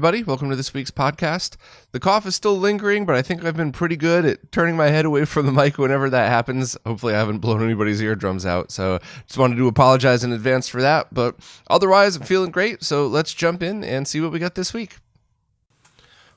everybody. Welcome to this week's podcast. The cough is still lingering, but I think I've been pretty good at turning my head away from the mic whenever that happens. Hopefully I haven't blown anybody's eardrums out, so just wanted to apologize in advance for that. But otherwise, I'm feeling great, so let's jump in and see what we got this week.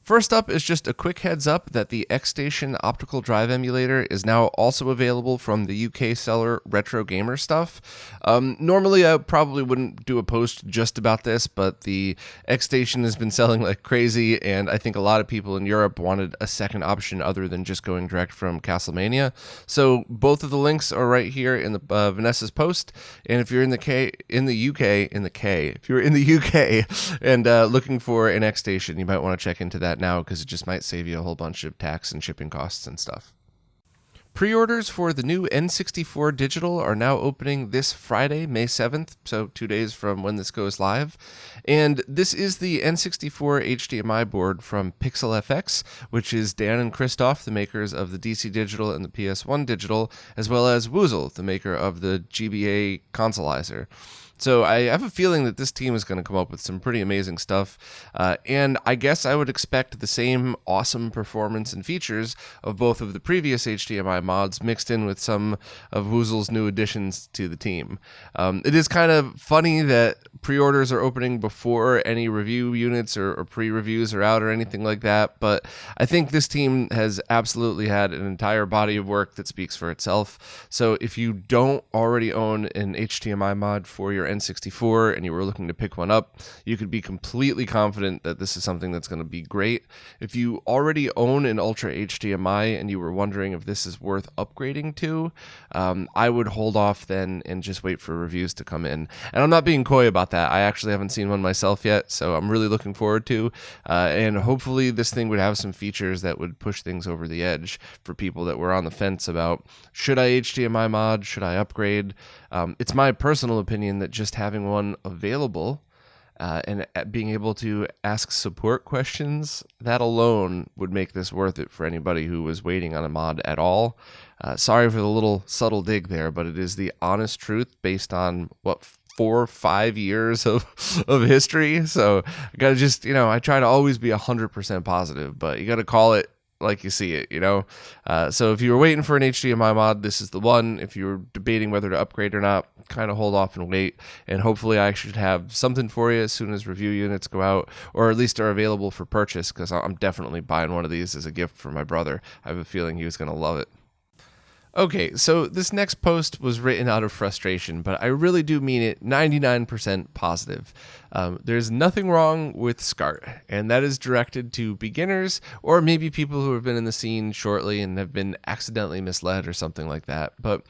First up is just a quick heads up that the XStation optical drive emulator is now also available from the UK Seller Retro Gamer stuff. Normally I probably wouldn't do a post just about this, but the XStation has been selling like crazy, and I think a lot of people in Europe wanted a second option other than just going direct from Castlemania. So both of the links are right here in the Vanessa's post, and if you're in the UK and looking for an XStation, you might want to check into that now, because it just might save you a whole bunch of tax and shipping costs and stuff. Pre-orders for the new N64 Digital are now opening this Friday, May 7th, so 2 days from when this goes live. And this is the N64 HDMI board from PixelFX, which is Dan and Christoph, the makers of the DC Digital and the PS1 Digital, as well as Woozle, the maker of the GBA Consolizer. So I have a feeling that this team is going to come up with some pretty amazing stuff, and I guess I would expect the same awesome performance and features of both of the previous HDMI mods mixed in with some of Woozle's new additions to the team. It is kind of funny that pre-orders are opening before any review units or pre-reviews are out or anything like that, but I think this team has absolutely had an entire body of work that speaks for itself. So if you don't already own an HDMI mod for your N64 and you were looking to pick one up, you could be completely confident that this is something that's going to be great. If you already own an Ultra HDMI and you were wondering if this is worth upgrading to, I would hold off then and just wait for reviews to come in. And I'm not being coy about that. I actually haven't seen one myself yet, so I'm really looking forward to, and hopefully this thing would have some features that would push things over the edge for people that were on the fence about, should I HDMI mod, should I upgrade? It's my personal opinion that just having one available and being able to ask support questions, that alone would make this worth it for anybody who was waiting on a mod at all. Sorry for the little subtle dig there, but it is the honest truth based on, 4 or 5 years of history. So I gotta just, I try to always be 100% positive, but you gotta call it like you see it, So if you were waiting for an HDMI mod, this is the one. If you were debating whether to upgrade or not, kind of hold off and wait. And hopefully I should have something for you as soon as review units go out, or at least are available for purchase, because I'm definitely buying one of these as a gift for my brother. I have a feeling he was going to love it. Okay, so this next post was written out of frustration, but I really do mean it 99% positive. There's nothing wrong with SCART, and that is directed to beginners or maybe people who have been in the scene shortly and have been accidentally misled or something like that. But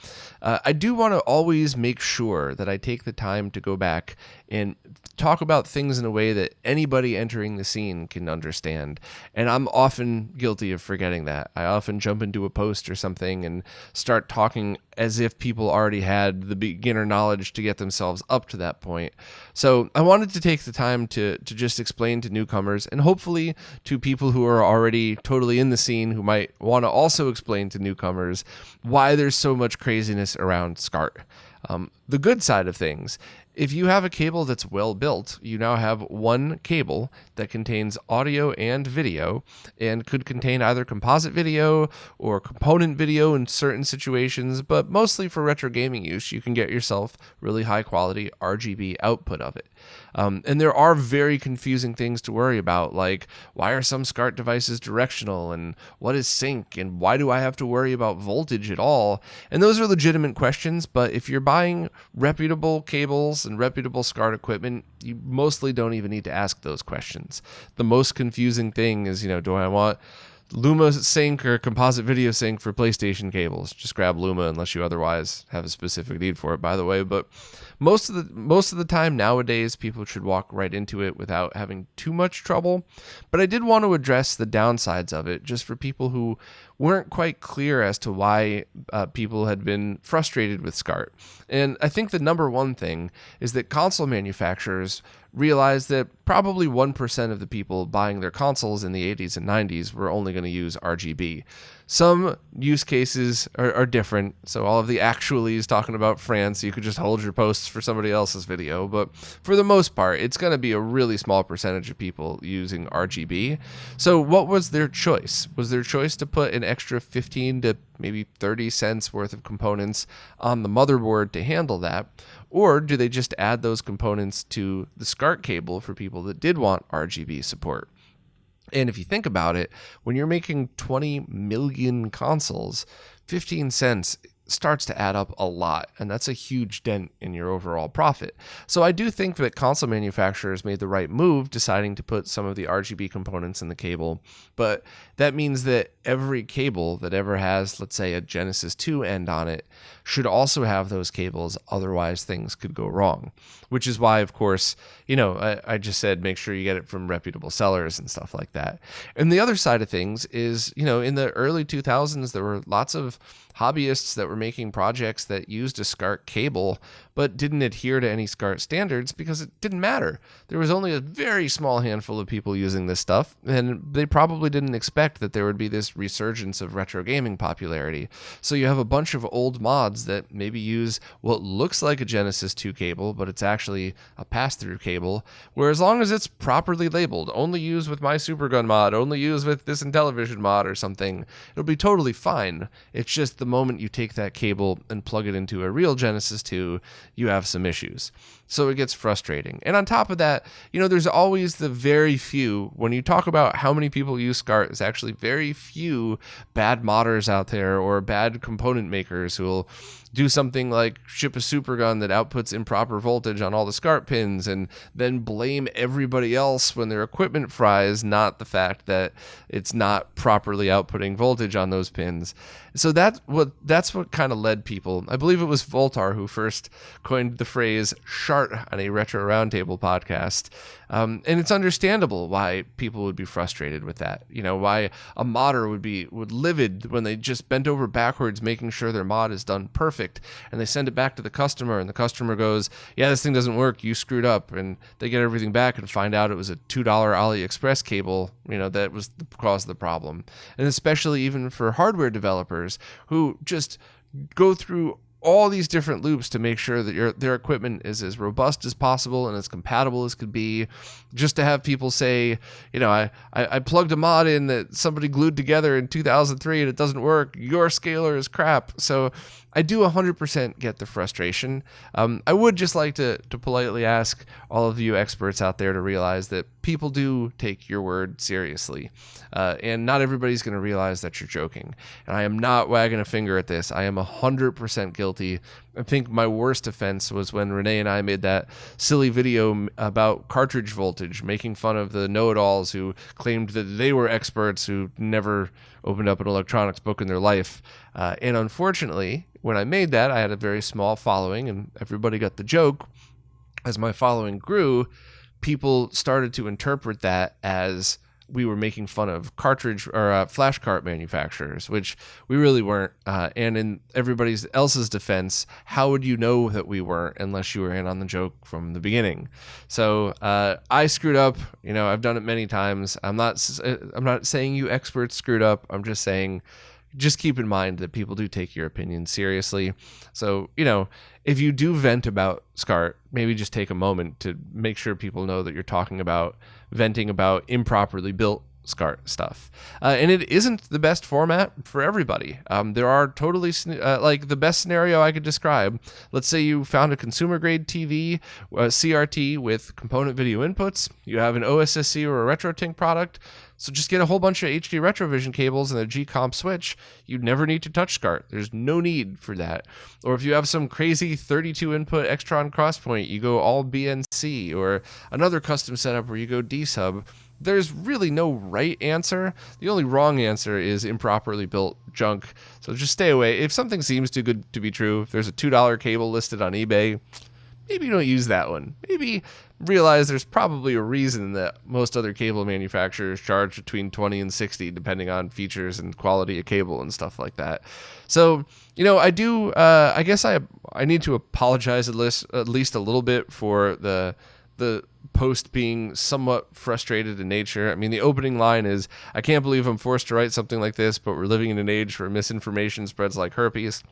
I do want to always make sure that I take the time to go back and talk about things in a way that anybody entering the scene can understand. And I'm often guilty of forgetting that. I often jump into a post or something and start talking as if people already had the beginner knowledge to get themselves up to that point. So I wanted to take the time to just explain to newcomers, and hopefully to people who are already totally in the scene who might want to also explain to newcomers why there's so much craziness around SCART. The good side of things, if you have a cable that's well built, you now have one cable that contains audio and video and could contain either composite video or component video in certain situations, but mostly for retro gaming use, you can get yourself really high quality RGB output of it. And there are very confusing things to worry about, like why are some SCART devices directional, and what is sync, and why do I have to worry about voltage at all? And those are legitimate questions, but if you're buying reputable cables and reputable SCART equipment, you mostly don't even need to ask those questions. The most confusing thing is, do I want Luma sync or composite video sync for PlayStation cables? Just grab Luma unless you otherwise have a specific need for it, by the way. But most of the time nowadays, people should walk right into it without having too much trouble. But I did want to address the downsides of it, just for people who weren't quite clear as to why people had been frustrated with SCART. And I think the number one thing is that console manufacturers realized that probably 1% of the people buying their consoles in the 80s and 90s were only going to use RGB. Some use cases are different, so all of the actualies talking about France, you could just hold your posts for somebody else's video, but for the most part, it's going to be a really small percentage of people using RGB. So what was their choice? Was their choice to put an extra 15 to maybe 30 cents worth of components on the motherboard to handle that? Or do they just add those components to the SCART cable for people that did want RGB support? And if you think about it, when you're making 20 million consoles, 15 cents starts to add up a lot, and that's a huge dent in your overall profit. So I do think that console manufacturers made the right move deciding to put some of the RGB components in the cable, but that means that every cable that ever has, let's say, a Genesis 2 end on it should also have those cables, otherwise things could go wrong. Which is why, of course, I just said make sure you get it from reputable sellers and stuff like that. And the other side of things is, in the early 2000s, there were lots of hobbyists that were making projects that used a SCART cable but didn't adhere to any SCART standards because it didn't matter. There was only a very small handful of people using this stuff, and they probably didn't expect that there would be this resurgence of retro gaming popularity. So you have a bunch of old mods that maybe use what looks like a Genesis 2 cable, but it's actually a pass-through cable, where as long as it's properly labeled, only use with my Supergun mod, only use with this Intellivision mod or something, it'll be totally fine. It's just the moment you take that cable and plug it into a real Genesis 2, you have some issues. So it gets frustrating. And on top of that, there's always the very few, when you talk about how many people use SCART, there's actually very few bad modders out there or bad component makers who will do something like ship a supergun that outputs improper voltage on all the SCART pins and then blame everybody else when their equipment fries, not the fact that it's not properly outputting voltage on those pins. So that's what kind of led people. I believe it was Voltar who first coined the phrase "shart" on a Retro Roundtable podcast. And it's understandable why people would be frustrated with that. Why a modder would livid when they just bent over backwards making sure their mod is done perfect, and they send it back to the customer, and the customer goes, "Yeah, this thing doesn't work, you screwed up," and they get everything back and find out it was a $2 AliExpress cable, that was the cause of the problem. And especially even for hardware developers who just go through all these different loops to make sure that their equipment is as robust as possible and as compatible as could be, just to have people say, I plugged a mod in that somebody glued together in 2003 and it doesn't work. Your scaler is crap. So I do 100% get the frustration. I would just like to politely ask all of you experts out there to realize that people do take your word seriously. And not everybody's going to realize that you're joking. And I am not wagging a finger at this. I am 100% guilty. I think my worst offense was when Renee and I made that silly video about cartridge voltage, making fun of the know-it-alls who claimed that they were experts who never opened up an electronics book in their life. And unfortunately, when I made that, I had a very small following, and everybody got the joke. As my following grew, people started to interpret that as we were making fun of cartridge or flash cart manufacturers, which we really weren't. And in everybody else's defense, how would you know that we weren't unless you were in on the joke from the beginning? So I screwed up. I've done it many times. I'm not saying you experts screwed up. I'm just saying, just keep in mind that people do take your opinion seriously. So, if you do vent about SCART, maybe just take a moment to make sure people know that you're venting about improperly built SCART stuff. And it isn't the best format for everybody. There are totally, like the best scenario I could describe. Let's say you found a consumer grade TV, CRT with component video inputs. You have an OSSC or a RetroTINK product. So just get a whole bunch of HD Retrovision cables and a G-Comp switch. You'd never need to touch SCART. There's no need for that. Or if you have some crazy 32 input Extron Crosspoint, you go all BNC, or another custom setup where you go D-sub. There's really no right answer. The only wrong answer is improperly built junk. So just stay away. If something seems too good to be true, if there's a $2 cable listed on eBay, maybe you don't use that one. Maybe realize there's probably a reason that most other cable manufacturers charge between 20 and 60, depending on features and quality of cable and stuff like that. So, I guess I need to apologize at least a little bit for the the post being somewhat frustrated in nature. I mean, the opening line is, "I can't believe I'm forced to write something like this, but we're living in an age where misinformation spreads like herpes."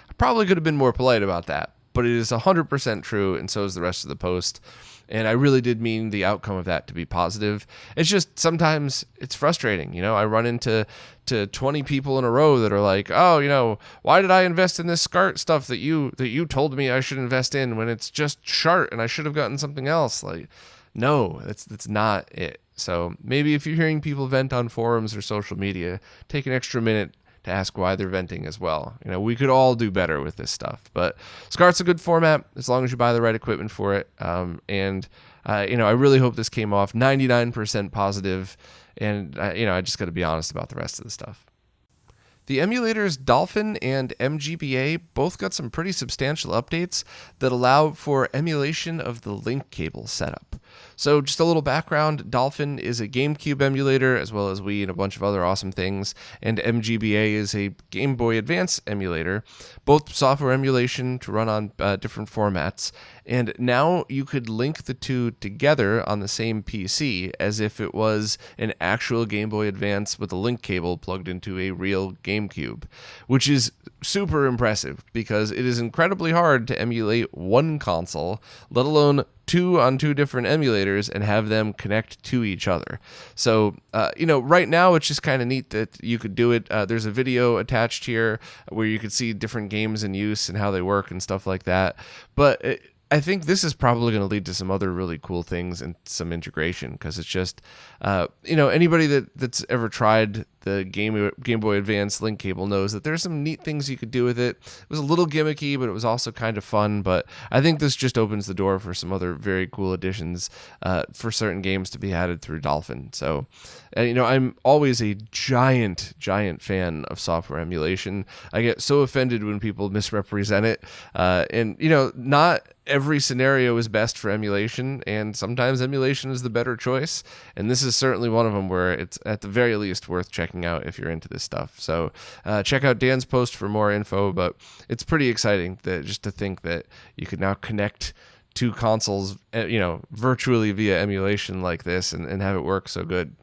I probably could have been more polite about that, but it is 100% true, and so is the rest of the post. And I really did mean the outcome of that to be positive. It's just sometimes it's frustrating. I run into 20 people in a row that are like, "Oh, why did I invest in this SCART stuff that you told me I should invest in when it's just SHART and I should have gotten something else?" Like, no, that's not it. So maybe if you're hearing people vent on forums or social media, take an extra minute to ask why they're venting as well. We could all do better with this stuff, but SCART's a good format as long as you buy the right equipment for it. I really hope this came off 99% positive, and I just got to be honest about the rest of the stuff. The emulators Dolphin and mGBA both got some pretty substantial updates that allow for emulation of the link cable setup. So just a little background, Dolphin is a GameCube emulator as well as Wii and a bunch of other awesome things, and mGBA is a Game Boy Advance emulator, both software emulation to run on different formats. And now you could link the two together on the same PC as if it was an actual Game Boy Advance with a link cable plugged into a real GameCube, which is super impressive because it is incredibly hard to emulate one console, let alone two on two different emulators, and have them connect to each other. So, right now it's just kind of neat that you could do it. There's a video attached here where you could see different games in use and how they work and stuff like that. But I think this is probably going to lead to some other really cool things and some integration, because it's just, anybody that's ever tried the Game Boy Advance link cable knows that there's some neat things you could do with it. It was a little gimmicky, but it was also kind of fun. But I think this just opens the door for some other very cool additions for certain games to be added through Dolphin. So, I'm always a giant fan of software emulation. I get so offended when people misrepresent it. Not every scenario is best for emulation, and sometimes emulation is the better choice. And this is certainly one of them where it's at the very least worth checking out if you're into this stuff. So check out Dan's post for more info, but it's pretty exciting just to think that you could now connect two consoles, virtually via emulation like this and have it work so good.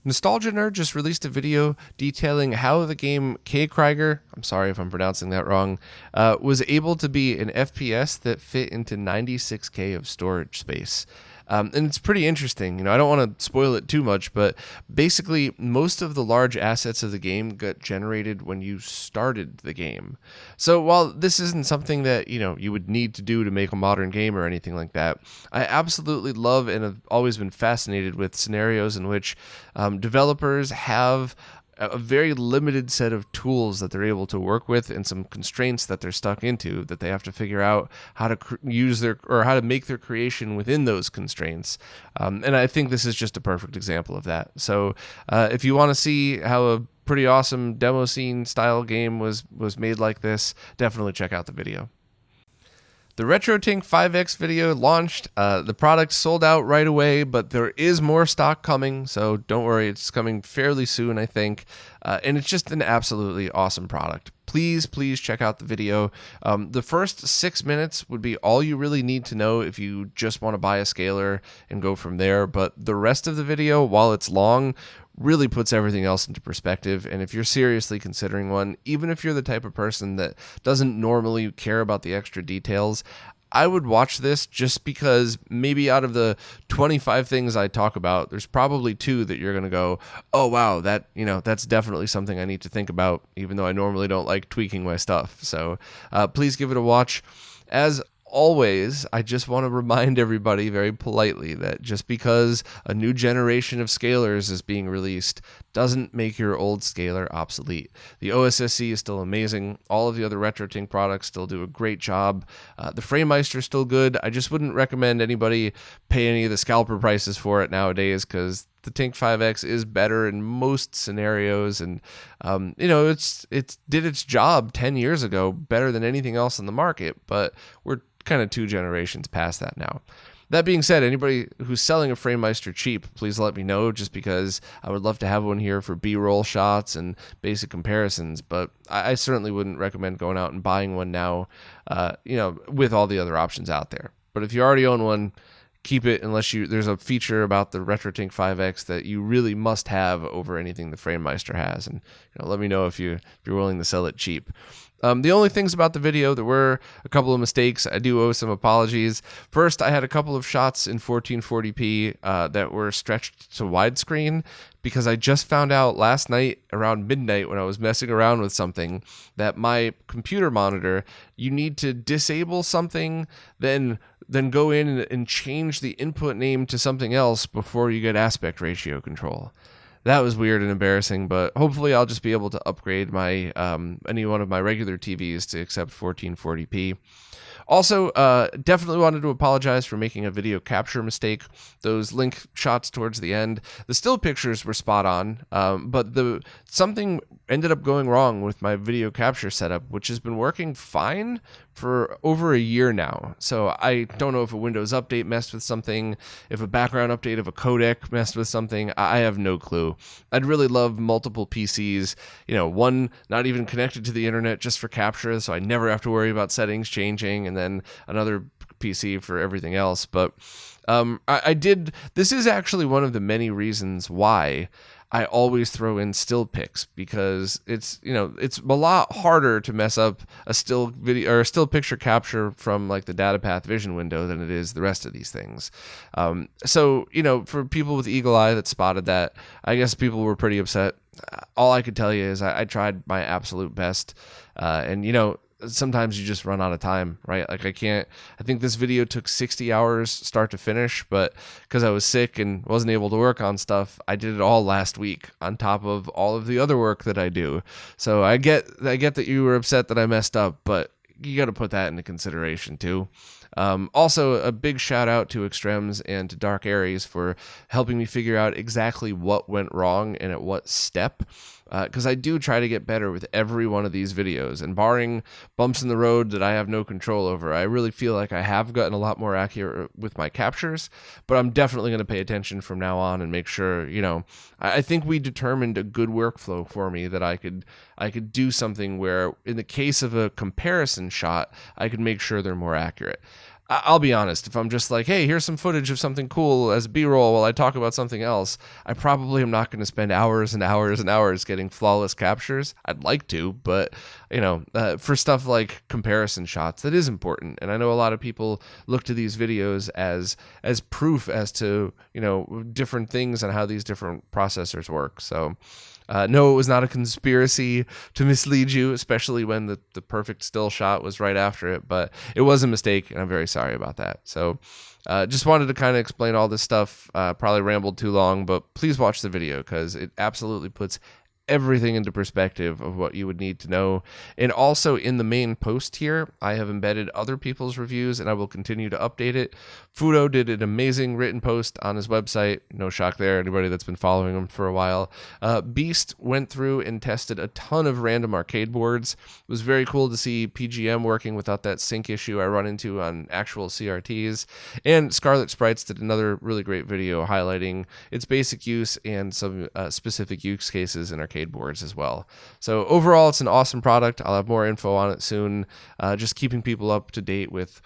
Nostalgia Nerd just released a video detailing how the game K. Krieger, I'm sorry if I'm pronouncing that wrong, was able to be an FPS that fit into 96K of storage space. And it's pretty interesting. I don't want to spoil it too much, but basically most of the large assets of the game got generated when you started the game. So while this isn't something that, you would need to do to make a modern game or anything like that, I absolutely love and have always been fascinated with scenarios in which developers have a very limited set of tools that they're able to work with and some constraints that they're stuck into that they have to figure out how to how to make their creation within those constraints. And I think this is just a perfect example of that. So if you want to see how a pretty awesome demo scene style game was made like this, definitely check out the video. The RetroTINK 5X video launched. The product sold out right away, but there is more stock coming, so don't worry. It's coming fairly soon, I think. And it's just an absolutely awesome product. Please check out the video. The first 6 minutes would be all you really need to know if you just want to buy a scaler and go from there. But the rest of the video, while it's long, really puts everything else into perspective. And if you're seriously considering one, even if you're the type of person that doesn't normally care about the extra details, I would watch this just because maybe out of the 25 things I talk about, there's probably 2 that you're going to go, "Oh, wow, that's definitely something I need to think about," even though I normally don't like tweaking my stuff. So please give it a watch. As always, I just want to remind everybody very politely that just because a new generation of scalers is being released doesn't make your old scaler obsolete. The OSSC is still amazing. All of the other RetroTINK products still do a great job. The FrameMeister is still good. I just wouldn't recommend anybody pay any of the scalper prices for it nowadays, because the TINK 5X is better in most scenarios, and it did its job 10 years ago better than anything else in the market, but we're kind of 2 generations past that now. That being said, anybody who's selling a FrameMeister cheap, please let me know, just because I would love to have one here for B-roll shots and basic comparisons, but I certainly wouldn't recommend going out and buying one now, with all the other options out there. But if you already own one, keep it unless there's a feature about the RetroTINK 5X that you really must have over anything the FrameMeister has. And let me know if you're willing to sell it cheap. The only things about the video, there were a couple of mistakes. I do owe some apologies. First, I had a couple of shots in 1440p that were stretched to widescreen because I just found out last night around midnight when I was messing around with something that my computer monitor, you need to disable something, then go in and change the input name to something else before you get aspect ratio control. That was weird and embarrassing, but hopefully I'll just be able to upgrade my any one of my regular TVs to accept 1440p. Also, definitely wanted to apologize for making a video capture mistake. Those link shots towards the end, the still pictures were spot on, but something ended up going wrong with my video capture setup, which has been working fine for over a year now. So I don't know if a Windows update messed with something, if a background update of a codec messed with something. I have no clue. I'd really love multiple PCs, one not even connected to the internet just for capture, so I never have to worry about settings changing, and then another PC for everything else. But this is actually one of the many reasons why I always throw in still pics, because it's a lot harder to mess up a still video or a still picture capture from like the data path vision window than it is the rest of these things. So for people with eagle eye that spotted that, I guess people were pretty upset. All I could tell you is I tried my absolute best, and sometimes you just run out of time, right? Like I think this video took 60 hours start to finish, but because I was sick and wasn't able to work on stuff, I did it all last week on top of all of the other work that I do. So I get that you were upset that I messed up, but you got to put that into consideration too. Also, a big shout out to Extrems and to Dark Aries for helping me figure out exactly what went wrong and at what step. Because I do try to get better with every one of these videos, and barring bumps in the road that I have no control over, I really feel like I have gotten a lot more accurate with my captures, but I'm definitely going to pay attention from now on and make sure, I think we determined a good workflow for me that I could do something where in the case of a comparison shot, I could make sure they're more accurate. I'll be honest, if I'm just like, hey, here's some footage of something cool as B-roll while I talk about something else, I probably am not going to spend hours and hours and hours getting flawless captures. I'd like to, but, for stuff like comparison shots, that is important. And I know a lot of people look to these videos as proof as to, different things and how these different processors work. So no, it was not a conspiracy to mislead you, especially when the perfect still shot was right after it, but it was a mistake, and I'm very sorry about that. So just wanted to kind of explain all this stuff. Probably rambled too long, but please watch the video because it absolutely puts everything into perspective of what you would need to know. And also in the main post here, I have embedded other people's reviews, and I will continue to update it. Fudo did an amazing written post on his website. No shock there, anybody that's been following him for a while. Beast went through and tested a ton of random arcade boards. It was very cool to see PGM working without that sync issue I run into on actual CRTs. And Scarlet Sprites did another really great video highlighting its basic use and some specific use cases in arcade boards as well. So overall, it's an awesome product. I'll have more info on it soon. Just keeping people up to date with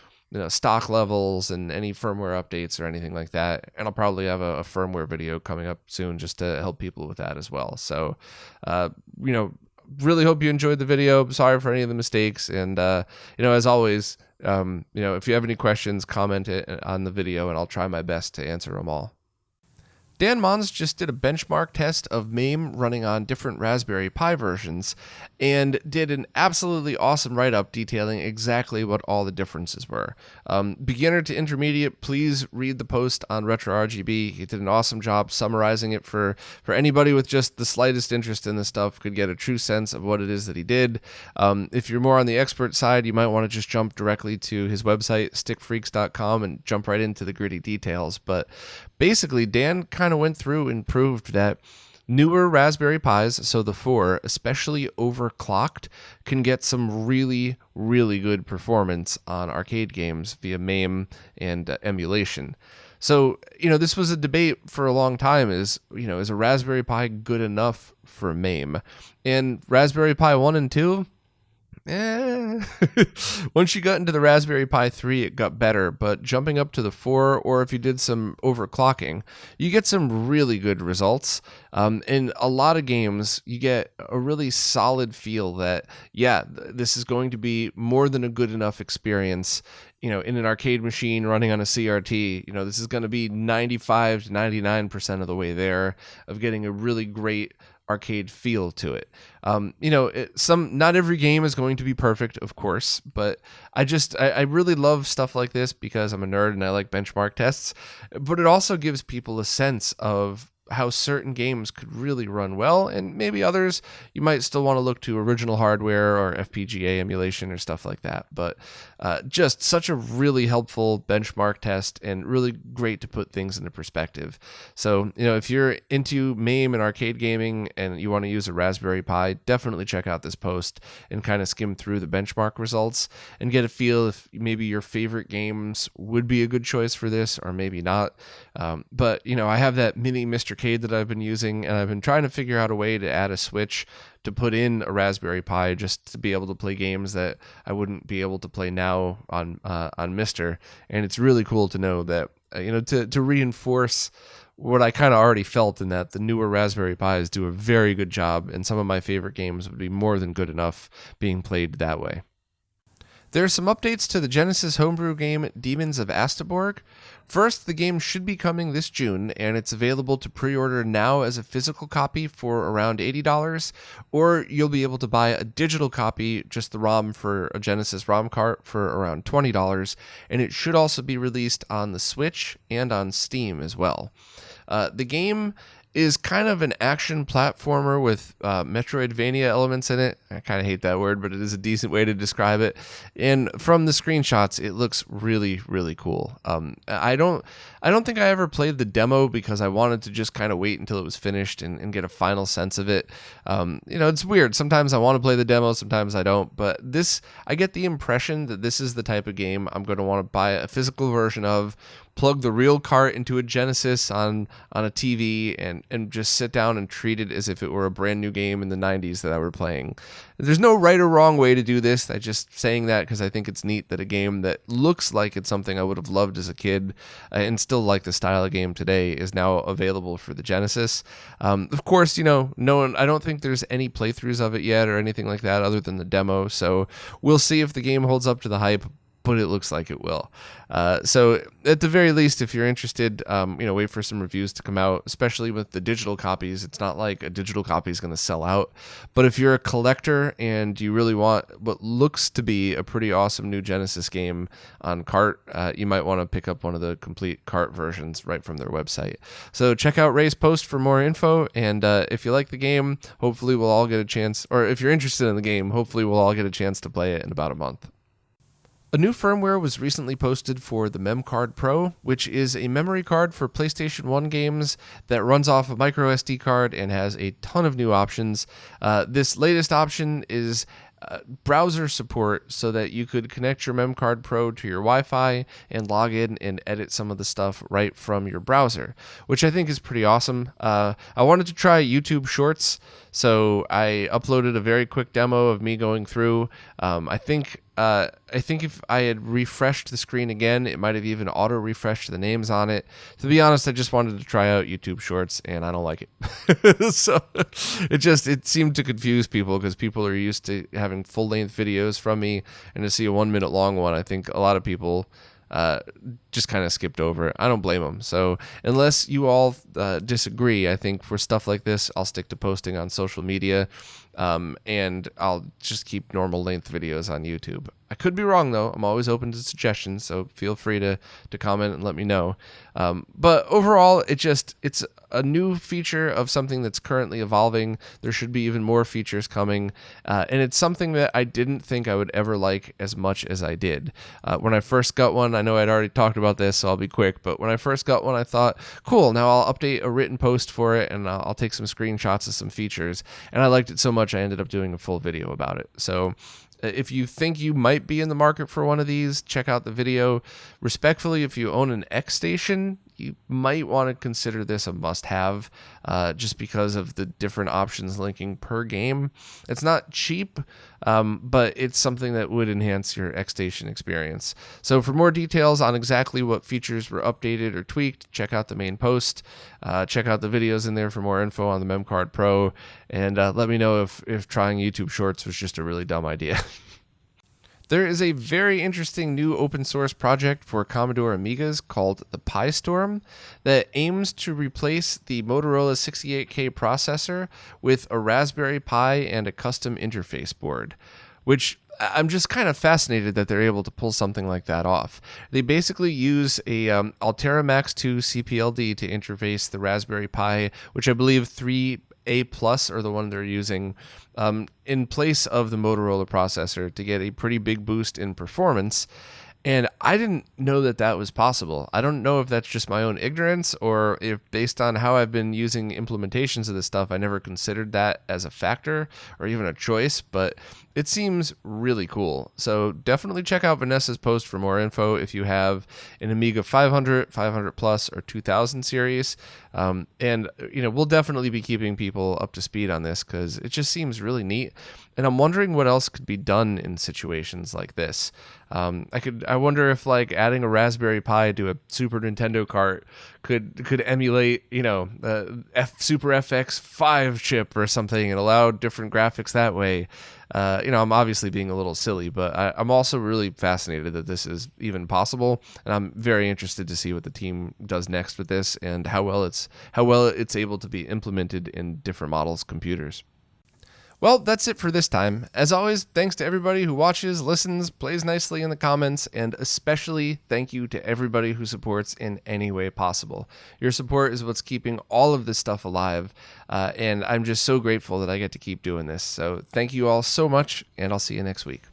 stock levels and any firmware updates or anything like that. And I'll probably have a firmware video coming up soon just to help people with that as well. So, really hope you enjoyed the video. Sorry for any of the mistakes. And, as always, if you have any questions, comment it on the video and I'll try my best to answer them all. Dan Mons just did a benchmark test of MAME running on different Raspberry Pi versions and did an absolutely awesome write-up detailing exactly what all the differences were. Beginner to intermediate, please read the post on RetroRGB. He did an awesome job summarizing it for anybody with just the slightest interest in this stuff could get a true sense of what it is that he did. If you're more on the expert side, you might want to just jump directly to his website, stickfreaks.com, and jump right into the gritty details. But basically, Dan kind of went through and proved that newer Raspberry Pis, so the 4, especially overclocked, can get some really, really good performance on arcade games via MAME and emulation. So, this was a debate for a long time is a Raspberry Pi good enough for MAME? And Raspberry Pi 1 and 2, Eh. Once you got into the Raspberry Pi 3, it got better, but jumping up to the 4, or if you did some overclocking, you get some really good results. In a lot of games, you get a really solid feel that, yeah, this is going to be more than a good enough experience. In an arcade machine running on a CRT, this is going to be 95 to 99% of the way there of getting a really great arcade feel to it. Not every game is going to be perfect, of course, but I really love stuff like this because I'm a nerd and I like benchmark tests, but it also gives people a sense of how certain games could really run well, and maybe others you might still want to look to original hardware or FPGA emulation or stuff like that. But just such a really helpful benchmark test and really great to put things into perspective. So, if you're into MAME and arcade gaming and you want to use a Raspberry Pi, definitely check out this post and kind of skim through the benchmark results and get a feel if maybe your favorite games would be a good choice for this or maybe not. But I have that mini Mr. Cade that I've been using, and I've been trying to figure out a way to add a switch to put in a Raspberry Pi just to be able to play games that I wouldn't be able to play now on Mr. And it's really cool to know that to reinforce what I kind of already felt, in that the newer Raspberry Pis do a very good job, and some of my favorite games would be more than good enough being played that way. There are some updates to the Genesis homebrew game Demons of Asteborg. First, the game should be coming this June, and it's available to pre-order now as a physical copy for around $80, or you'll be able to buy a digital copy, just the ROM for a Genesis ROM cart, for around $20, and it should also be released on the Switch and on Steam as well. The game is kind of an action platformer with Metroidvania elements in it. I kind of hate that word, but it is a decent way to describe it. And from the screenshots, it looks really, really cool. I don't think I ever played the demo because I wanted to just kind of wait until it was finished and get a final sense of it. It's weird. Sometimes I want to play the demo, sometimes I don't. But I get the impression that this is the type of game I'm going to want to buy a physical version of, plug the real cart into a Genesis on a TV and just sit down and treat it as if it were a brand new game in the 90s that I were playing. There's no right or wrong way to do this. I'm just saying that because I think it's neat that a game that looks like it's something I would have loved as a kid and still like the style of game today is now available for the Genesis. Of course, I don't think there's any playthroughs of it yet or anything like that other than the demo, so we'll see if the game holds up to the hype, but it looks like it will. So at the very least, if you're interested, wait for some reviews to come out, especially with the digital copies. It's not like a digital copy is going to sell out, but if you're a collector and you really want what looks to be a pretty awesome new Genesis game on cart, you might want to pick up one of the complete cart versions right from their website. So check out Ray's post for more info, and if you like the game, hopefully we'll all get a chance, or if you're interested in the game, hopefully we'll all get a chance to play it in about a month. A new firmware was recently posted for the MemCard Pro, which is a memory card for PlayStation 1 games that runs off a micro SD card and has a ton of new options. This latest option is browser support, so that you could connect your MemCard Pro to your Wi-Fi and log in and edit some of the stuff right from your browser, which I think is pretty awesome. I wanted to try YouTube Shorts, so I uploaded a very quick demo of me going through. I think if I had refreshed the screen again, it might have even auto-refreshed the names on it. To be honest, I just wanted to try out YouTube Shorts, and I don't like it. So it seemed to confuse people because people are used to having full-length videos from me, and to see a 1 minute long one, I think a lot of people just kind of skipped over it. I don't blame them. So unless you all disagree, I think for stuff like this, I'll stick to posting on social media, and I'll just keep normal length videos on YouTube. I could be wrong, though. I'm always open to suggestions, so feel free to comment and let me know. But overall, it's a new feature of something that's currently evolving. There should be even more features coming, and it's something that I didn't think I would ever like as much as I did. When I first got one, I know I'd already talked about this, so I'll be quick, but when I first got one, I thought, cool, now I'll update a written post for it, and I'll take some screenshots of some features, and I liked it so much I ended up doing a full video about it. So if you think you might be in the market for one of these, check out the video. Respectfully, if you own an XStation, you might want to consider this a must-have, just because of the different options linking per game. It's not cheap, but it's something that would enhance your XStation experience. So for more details on exactly what features were updated or tweaked, check out the main post. Check out the videos in there for more info on the MemCard Pro, and let me know if trying YouTube Shorts was just a really dumb idea. There is a very interesting new open source project for Commodore Amigas called the Pi Storm that aims to replace the Motorola 68K processor with a Raspberry Pi and a custom interface board, which I'm just kind of fascinated that they're able to pull something like that off. They basically use a Altera Max 2 CPLD to interface the Raspberry Pi, which I believe 3A Plus are the one they're using, in place of the Motorola processor to get a pretty big boost in performance. And I didn't know that that was possible. I don't know if that's just my own ignorance or if based on how I've been using implementations of this stuff, I never considered that as a factor or even a choice, but it seems really cool. So definitely check out Vanessa's post for more info if you have an Amiga 500, 500 Plus, or 2000 series. And, we'll definitely be keeping people up to speed on this because it just seems really neat. And I'm wondering what else could be done in situations like this. I wonder if like adding a Raspberry Pi to a Super Nintendo cart could emulate, Super FX 5 chip or something and allow different graphics that way. I'm obviously being a little silly, but I'm also really fascinated that this is even possible, and I'm very interested to see what the team does next with this and how well it's able to be implemented in different models' computers. Well, that's it for this time. As always, thanks to everybody who watches, listens, plays nicely in the comments, and especially thank you to everybody who supports in any way possible. Your support is what's keeping all of this stuff alive, and I'm just so grateful that I get to keep doing this. So thank you all so much, and I'll see you next week.